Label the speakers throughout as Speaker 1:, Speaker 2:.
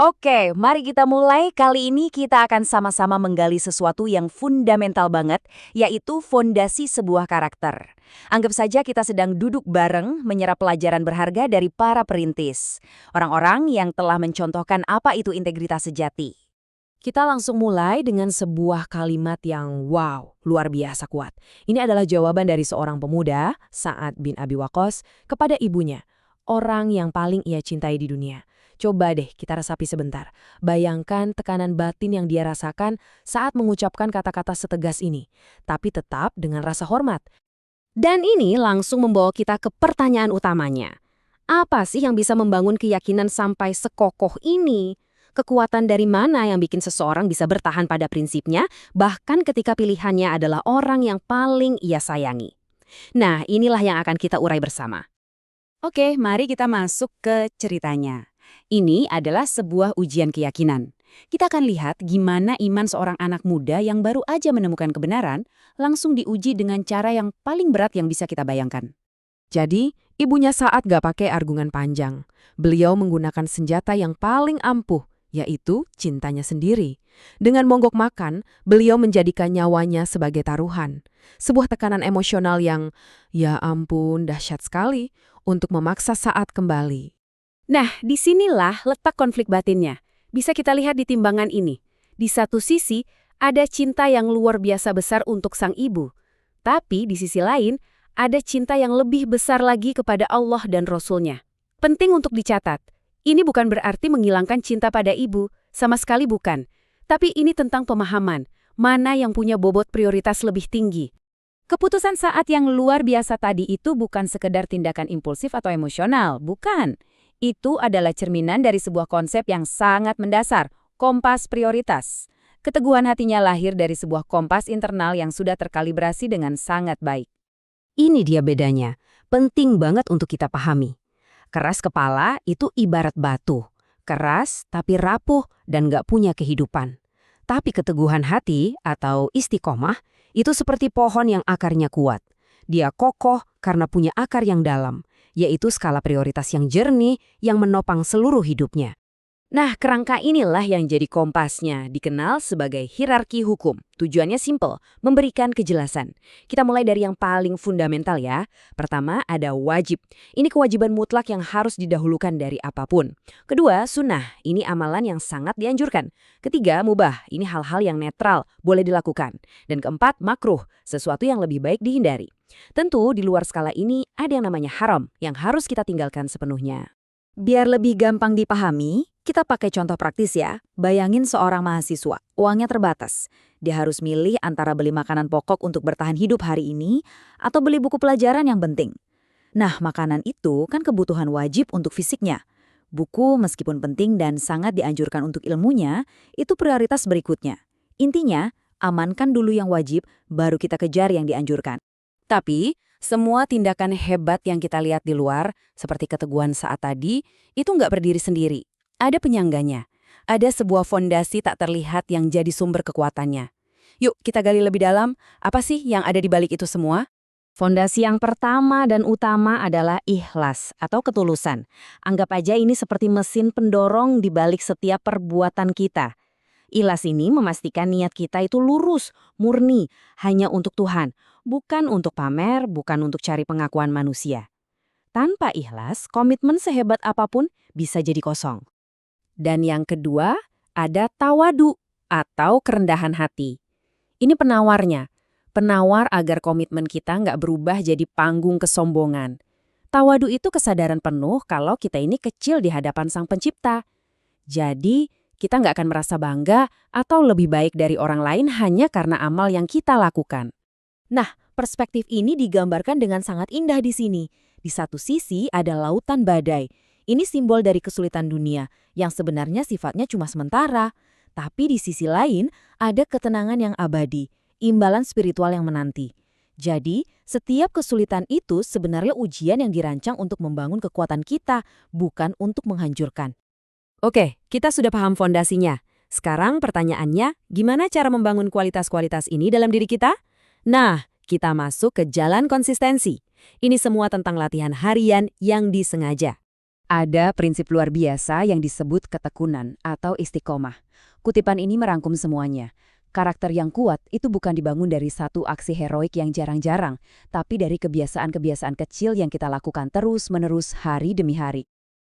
Speaker 1: Oke, mari kita mulai. Kali ini kita akan sama-sama menggali sesuatu yang fundamental banget, yaitu fondasi sebuah karakter. Anggap saja kita sedang duduk bareng menyerap pelajaran berharga dari para perintis. Orang-orang yang telah mencontohkan apa itu integritas sejati.
Speaker 2: Kita langsung mulai dengan sebuah kalimat yang wow, luar biasa kuat. Ini adalah jawaban dari seorang pemuda, Sa'ad bin Abi Waqqas, kepada ibunya, orang yang paling ia cintai di dunia. Coba deh kita resapi sebentar. Bayangkan tekanan batin yang dia rasakan saat mengucapkan kata-kata setegas ini, tapi tetap dengan rasa hormat. Dan ini langsung membawa kita ke pertanyaan utamanya. Apa sih yang bisa membangun keyakinan sampai sekokoh ini? Kekuatan dari mana yang bikin seseorang bisa bertahan pada prinsipnya, bahkan ketika pilihannya adalah orang yang paling ia sayangi? Nah, inilah yang akan kita urai bersama.
Speaker 1: Oke, mari kita masuk ke ceritanya. Ini adalah sebuah ujian keyakinan. Kita akan lihat gimana iman seorang anak muda yang baru aja menemukan kebenaran langsung diuji dengan cara yang paling berat yang bisa kita bayangkan.
Speaker 2: Jadi, ibunya Sa'ad gak pakai argumen panjang. Beliau menggunakan senjata yang paling ampuh, yaitu cintanya sendiri. Dengan monggok makan, beliau menjadikan nyawanya sebagai taruhan. Sebuah tekanan emosional yang, ya ampun, dahsyat sekali untuk memaksa Sa'ad kembali.
Speaker 1: Nah, disinilah letak konflik batinnya. Bisa kita lihat di timbangan ini. Di satu sisi, ada cinta yang luar biasa besar untuk sang ibu. Tapi di sisi lain, ada cinta yang lebih besar lagi kepada Allah dan Rasul-Nya. Penting untuk dicatat, ini bukan berarti menghilangkan cinta pada ibu, sama sekali bukan. Tapi ini tentang pemahaman, mana yang punya bobot prioritas lebih tinggi. Keputusan saat yang luar biasa tadi itu bukan sekedar tindakan impulsif atau emosional, bukan. Itu adalah cerminan dari sebuah konsep yang sangat mendasar, kompas prioritas. Keteguhan hatinya lahir dari sebuah kompas internal yang sudah terkalibrasi dengan sangat baik.
Speaker 2: Ini dia bedanya, penting banget untuk kita pahami. Keras kepala itu ibarat batu, keras tapi rapuh dan gak punya kehidupan. Tapi keteguhan hati atau istiqomah itu seperti pohon yang akarnya kuat. Dia kokoh karena punya akar yang dalam, yaitu skala prioritas yang jernih yang menopang seluruh hidupnya. Nah, kerangka inilah yang jadi kompasnya, dikenal sebagai hierarki hukum. Tujuannya simpel, memberikan kejelasan. Kita mulai dari yang paling fundamental ya. Pertama, ada wajib. Ini kewajiban mutlak yang harus didahulukan dari apapun. Kedua, sunnah. Ini amalan yang sangat dianjurkan. Ketiga, mubah. Ini hal-hal yang netral, boleh dilakukan. Dan keempat, makruh. Sesuatu yang lebih baik dihindari. Tentu, di luar skala ini ada yang namanya haram, yang harus kita tinggalkan sepenuhnya.
Speaker 3: Biar lebih gampang dipahami, kita pakai contoh praktis ya. Bayangin seorang mahasiswa, uangnya terbatas. Dia harus milih antara beli makanan pokok untuk bertahan hidup hari ini atau beli buku pelajaran yang penting. Nah, makanan itu kan kebutuhan wajib untuk fisiknya. Buku meskipun penting dan sangat dianjurkan untuk ilmunya, itu prioritas berikutnya. Intinya, amankan dulu yang wajib, baru kita kejar yang dianjurkan.
Speaker 1: Tapi, semua tindakan hebat yang kita lihat di luar, seperti keteguhan saat tadi, itu nggak berdiri sendiri. Ada penyangganya. Ada sebuah fondasi tak terlihat yang jadi sumber kekuatannya. Yuk, kita gali lebih dalam. Apa sih yang ada di balik itu semua?
Speaker 2: Fondasi yang pertama dan utama adalah ikhlas atau ketulusan. Anggap aja ini seperti mesin pendorong di balik setiap perbuatan kita. Ikhlas ini memastikan niat kita itu lurus, murni, hanya untuk Tuhan, bukan untuk pamer, bukan untuk cari pengakuan manusia. Tanpa ikhlas, komitmen sehebat apapun bisa jadi kosong. Dan yang kedua, ada tawadu atau kerendahan hati. Ini penawarnya, penawar agar komitmen kita nggak berubah jadi panggung kesombongan. Tawadu itu kesadaran penuh kalau kita ini kecil di hadapan Sang Pencipta. Jadi, kita nggak akan merasa bangga atau lebih baik dari orang lain hanya karena amal yang kita lakukan.
Speaker 3: Nah, perspektif ini digambarkan dengan sangat indah di sini. Di satu sisi ada lautan badai. Ini simbol dari kesulitan dunia, yang sebenarnya sifatnya cuma sementara. Tapi di sisi lain ada ketenangan yang abadi, imbalan spiritual yang menanti. Jadi, setiap kesulitan itu sebenarnya ujian yang dirancang untuk membangun kekuatan kita, bukan untuk menghancurkan.
Speaker 2: Oke, kita sudah paham fondasinya. Sekarang pertanyaannya, gimana cara membangun kualitas-kualitas ini dalam diri kita? Nah, kita masuk ke jalan konsistensi. Ini semua tentang latihan harian yang disengaja. Ada prinsip luar biasa yang disebut ketekunan atau istiqomah. Kutipan ini merangkum semuanya. Karakter yang kuat itu bukan dibangun dari satu aksi heroik yang jarang-jarang, tapi dari kebiasaan-kebiasaan kecil yang kita lakukan terus-menerus hari demi hari.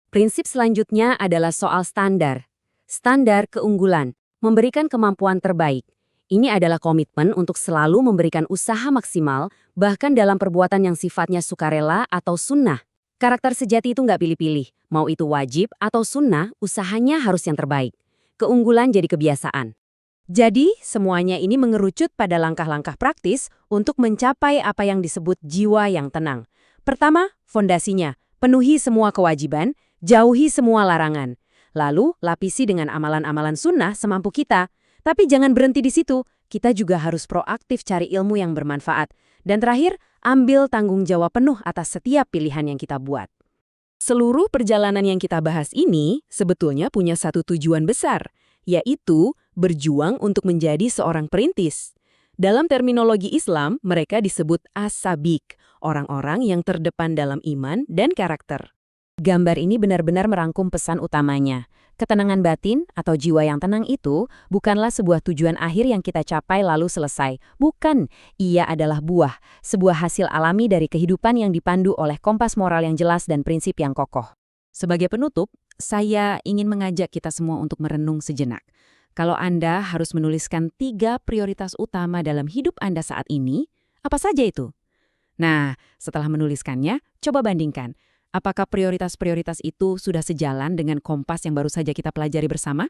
Speaker 1: Prinsip selanjutnya adalah soal standar. Standar keunggulan, memberikan kemampuan terbaik. Ini adalah komitmen untuk selalu memberikan usaha maksimal, bahkan dalam perbuatan yang sifatnya sukarela atau sunnah. Karakter sejati itu nggak pilih-pilih, mau itu wajib atau sunnah, usahanya harus yang terbaik. Keunggulan jadi kebiasaan.
Speaker 2: Jadi, semuanya ini mengerucut pada langkah-langkah praktis untuk mencapai apa yang disebut jiwa yang tenang. Pertama, fondasinya, penuhi semua kewajiban, jauhi semua larangan. Lalu, lapisi dengan amalan-amalan sunnah semampu kita. Tapi jangan berhenti di situ, kita juga harus proaktif cari ilmu yang bermanfaat. Dan terakhir, ambil tanggung jawab penuh atas setiap pilihan yang kita buat.
Speaker 1: Seluruh perjalanan yang kita bahas ini sebetulnya punya satu tujuan besar, yaitu berjuang untuk menjadi seorang perintis. Dalam terminologi Islam, mereka disebut as-sabiq, orang-orang yang terdepan dalam iman dan karakter.
Speaker 2: Gambar ini benar-benar merangkum pesan utamanya. Ketenangan batin atau jiwa yang tenang itu bukanlah sebuah tujuan akhir yang kita capai lalu selesai. Bukan, ia adalah buah, sebuah hasil alami dari kehidupan yang dipandu oleh kompas moral yang jelas dan prinsip yang kokoh. Sebagai penutup, saya ingin mengajak kita semua untuk merenung sejenak. Kalau Anda harus menuliskan 3 prioritas utama dalam hidup Anda saat ini, apa saja itu? Nah, setelah menuliskannya, coba bandingkan. Apakah prioritas-prioritas itu sudah sejalan dengan kompas yang baru saja kita pelajari bersama?